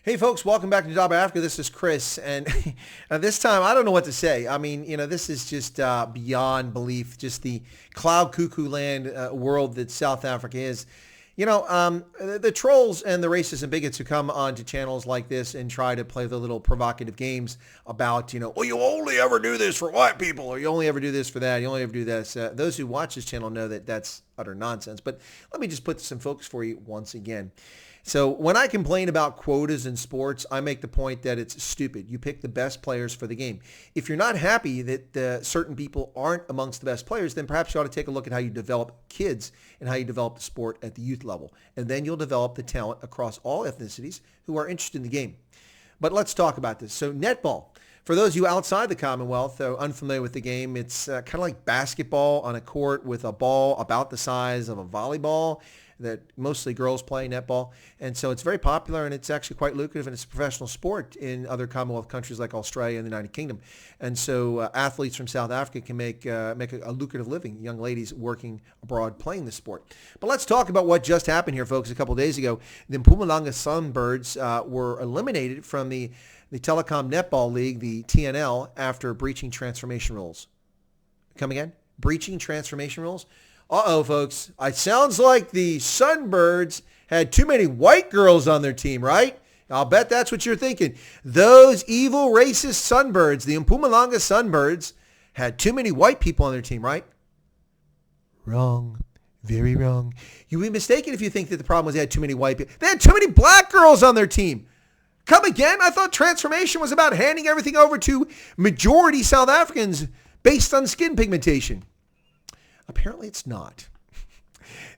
Hey folks, welcome back to Job Africa. This is Chris, and this time I don't know what to say. I mean, this is just beyond belief, just the cloud cuckoo land world that South Africa is. The trolls and the racists and bigots who come onto channels like this and try to play the little provocative games about, well, you only ever do this for white people, or you only ever do this for that, you only ever do this. Those who watch this channel know that that's utter nonsense. But let me just put this in focus for you once again. So when I complain about quotas in sports, I make the point that it's stupid. You pick the best players for the game. If you're not happy that certain people aren't amongst the best players, then perhaps you ought to take a look at how you develop kids and how you develop the sport at the youth level. And then you'll develop the talent across all ethnicities who are interested in the game. But let's talk about this. So netball. For those of you outside the Commonwealth, though unfamiliar with the game, it's kind of like basketball on a court with a ball about the size of a volleyball that mostly girls play, netball. And so it's very popular, and it's actually quite lucrative, and it's a professional sport in other Commonwealth countries like Australia and the United Kingdom. And so athletes from South Africa can make a lucrative living, young ladies working abroad playing the sport. But let's talk about what just happened here, folks. A couple of days ago, the Mpumalanga Sunbirds were eliminated from the Telkom Netball League, the TNL, after breaching transformation rules. Come again? Breaching transformation rules? Uh-oh, folks. It sounds like the Sunbirds had too many white girls on their team, right? I'll bet that's what you're thinking. Those evil, racist Sunbirds, the Mpumalanga Sunbirds, had too many white people on their team, right? Wrong. Very wrong. You'd be mistaken if you think that the problem was they had too many white people. They had too many black girls on their team. Come again? I thought transformation was about handing everything over to majority South Africans based on skin pigmentation. Apparently it's not.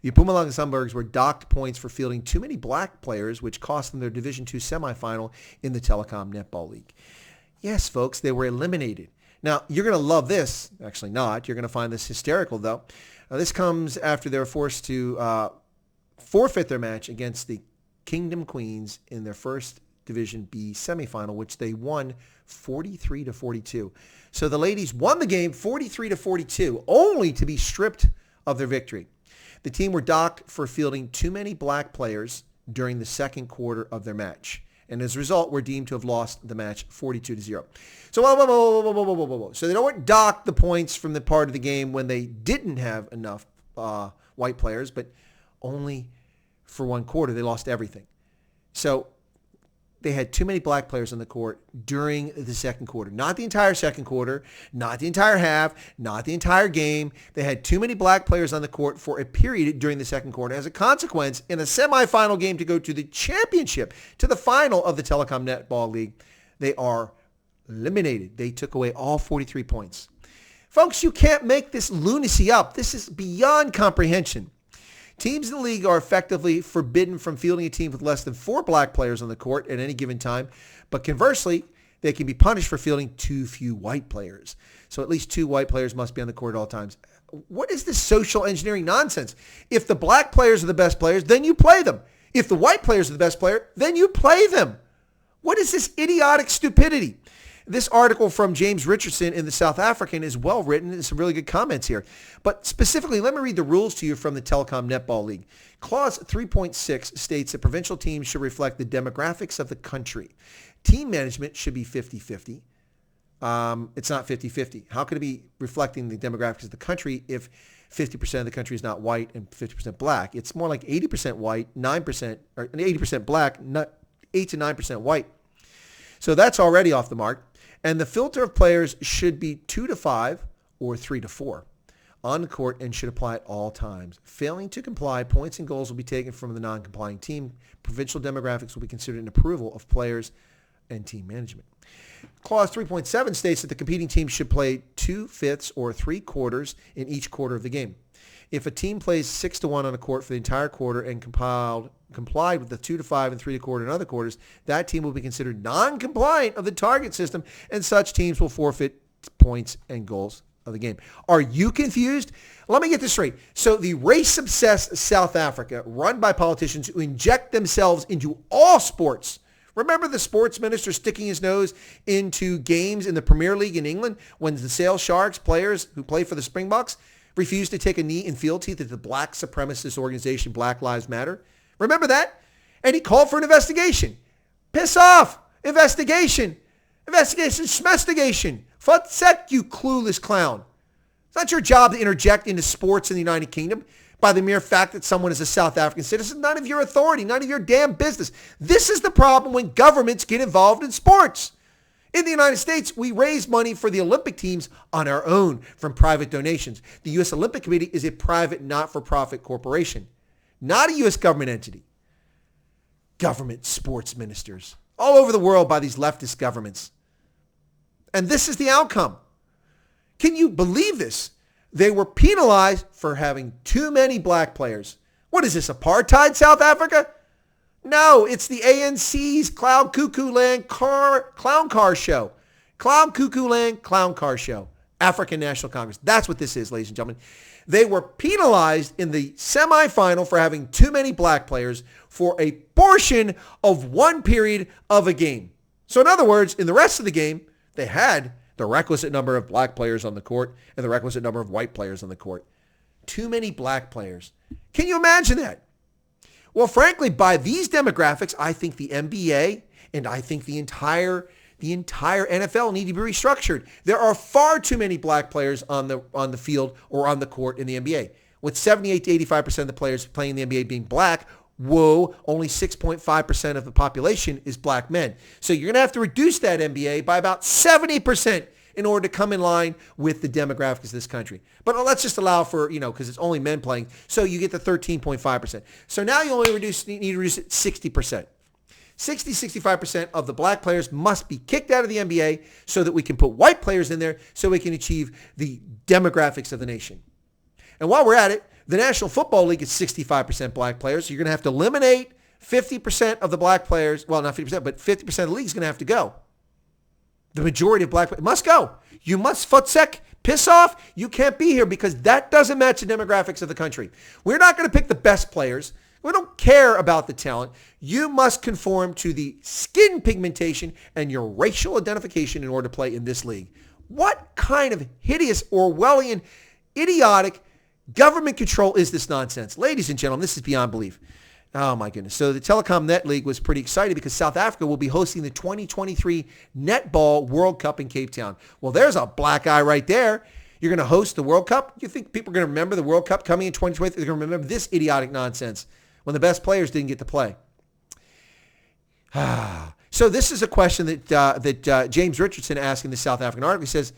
The Mpumalanga Sunbirds were docked points for fielding too many black players, which cost them their Division II semifinal in the Telkom Netball League. Yes, folks, they were eliminated. Now, you're going to love this. Actually not. You're going to find this hysterical, though. This comes after they were forced to forfeit their match against the Kingdom Queens in their first Division B semifinal, which they won 43-42. So the ladies won the game 43-42, only to be stripped of their victory. The team were docked for fielding too many black players during the second quarter of their match, and as a result, were deemed to have lost the match 42-0. So whoa. So they don't dock the points from the part of the game when they didn't have enough white players, but only for one quarter. They lost everything. So they had too many black players on the court during the second quarter. Not the entire second quarter, not the entire half, not the entire game. They had too many black players on the court for a period during the second quarter. As a consequence, in a semifinal game to go to the championship, to the final of the Telkom Netball League, they are eliminated. They took away all 43 points. Folks, you can't make this lunacy up. This is beyond comprehension. Teams in the league are effectively forbidden from fielding a team with less than 4 black players on the court at any given time. But conversely, they can be punished for fielding too few white players. So at least 2 white players must be on the court at all times. What is this social engineering nonsense? If the black players are the best players, then you play them. If the white players are the best player, then you play them. What is this idiotic stupidity? This article from James Richardson in the South African is well written. There's some really good comments here. But specifically, let me read the rules to you from the Telkom Netball League. Clause 3.6 states that provincial teams should reflect the demographics of the country. Team management should be 50-50. It's not 50-50. How could it be reflecting the demographics of the country if 50% of the country is not white and 50% black? It's more like 80% white, 9%, or 80% black, 8 to 9% white. So that's already off the mark. And the filter of players should be 2 to 5 or 3 to 4 on the court and should apply at all times. Failing to comply, points and goals will be taken from the non-complying team. Provincial demographics will be considered an approval of players and team management. Clause 3.7 states that the competing team should play 2/5 or 3/4 in each quarter of the game. If a team plays 6-1 on a court for the entire quarter and complied with the 2 to 5 and 3 to quarter in other quarters, that team will be considered non-compliant of the target system, and such teams will forfeit points and goals of the game. Are you confused? Let me get this straight. So the race-obsessed South Africa, run by politicians who inject themselves into all sports. Remember the sports minister sticking his nose into games in the Premier League in England when the Sale Sharks players who play for the Springboks refused to take a knee in fealty to the black supremacist organization Black Lives Matter? Remember that? And he called for an investigation. Piss off. Investigation. Schmestigation. Futsek, you clueless clown. It's not your job to interject into sports in the United Kingdom by the mere fact that someone is a South African citizen. None of your authority, none of your damn business. This is the problem when governments get involved in sports. In the United States, we raise money for the Olympic teams on our own from private donations. The U.S. Olympic Committee is a private, not-for-profit corporation, not a U.S. government entity. Government sports ministers all over the world by these leftist governments. And this is the outcome. Can you believe this? They were penalized for having too many black players. What is this, apartheid South Africa? No, it's the ANC's Clown Cuckoo Land Clown Car Show. Clown Cuckoo Land Clown Car Show. African National Congress. That's what this is, ladies and gentlemen. They were penalized in the semifinal for having too many black players for a portion of one period of a game. So in other words, in the rest of the game, they had the requisite number of black players on the court and the requisite number of white players on the court. Too many black players. Can you imagine that? Well, frankly, by these demographics, I think the NBA and I think the entire NFL need to be restructured. There are far too many black players on the field or on the court in the NBA. With 78 to 85% of the players playing in the NBA being black, only 6.5% of the population is black men. So you're going to have to reduce that NBA by about 70% in order to come in line with the demographics of this country. But let's just allow for, because it's only men playing, so you get the 13.5%. So now you only need to reduce it 60%. 65% of the black players must be kicked out of the NBA so that we can put white players in there so we can achieve the demographics of the nation. And while we're at it, the National Football League is 65% black players. So you're going to have to eliminate 50% of the black players. Well, not 50%, but 50% of the league is going to have to go. The majority of black players must go. You must futsek, piss off. You can't be here because that doesn't match the demographics of the country. We're not going to pick the best players. We don't care about the talent. You must conform to the skin pigmentation and your racial identification in order to play in this league. What kind of hideous, Orwellian, idiotic government control is this nonsense? Ladies and gentlemen, this is beyond belief. Oh my goodness. So the Telkom Net League was pretty excited because South Africa will be hosting the 2023 Netball World Cup in Cape Town. Well, there's a black eye right there. You're going to host the World Cup? You think people are going to remember the World Cup coming in 2023? They're going to remember this idiotic nonsense when the best players didn't get to play. So this is a question that James Richardson asked in the South African article. He says,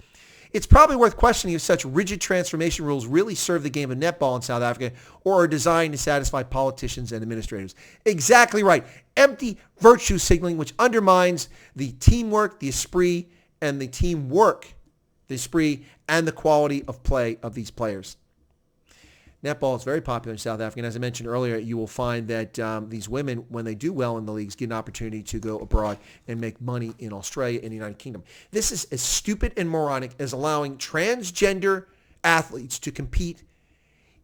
it's probably worth questioning if such rigid transformation rules really serve the game of netball in South Africa or are designed to satisfy politicians and administrators. Exactly right. Empty virtue signaling, which undermines the teamwork, the esprit, and the quality of play of these players. Netball is very popular in South Africa, and as I mentioned earlier, you will find that these women, when they do well in the leagues, get an opportunity to go abroad and make money in Australia and the United Kingdom. This is as stupid and moronic as allowing transgender athletes to compete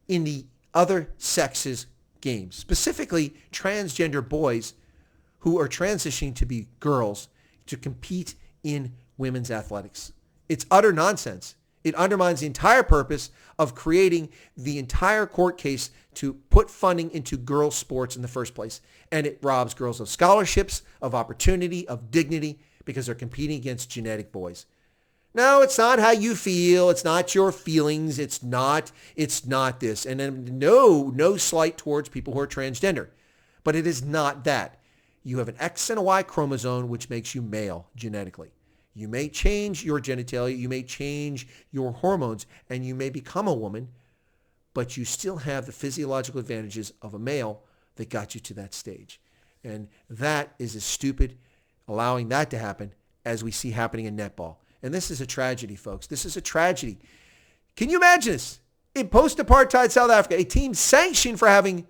in the other sex's games, specifically transgender boys who are transitioning to be girls to compete in women's athletics. It's utter nonsense. It undermines the entire purpose of creating the entire court case to put funding into girls' sports in the first place. And it robs girls of scholarships, of opportunity, of dignity, because they're competing against genetic boys. No, it's not how you feel. It's not your feelings. It's not this. And then no slight towards people who are transgender. But it is not that. You have an X and a Y chromosome, which makes you male genetically. You may change your genitalia, you may change your hormones, and you may become a woman, but you still have the physiological advantages of a male that got you to that stage. And that is as stupid, allowing that to happen, as we see happening in netball. And this is a tragedy, folks. This is a tragedy. Can you imagine this? In post-apartheid South Africa, a team sanctioned for having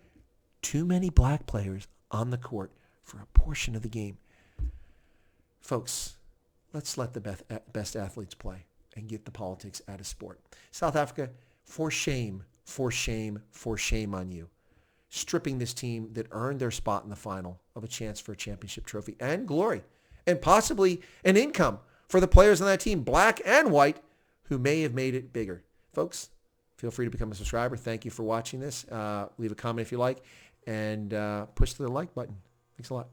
too many black players on the court for a portion of the game. Folks, let's let the best athletes play and get the politics out of sport. South Africa, for shame on you. Stripping this team that earned their spot in the final of a chance for a championship trophy and glory and possibly an income for the players on that team, black and white, who may have made it bigger. Folks, feel free to become a subscriber. Thank you for watching this. Leave a comment if you like and push the like button. Thanks a lot.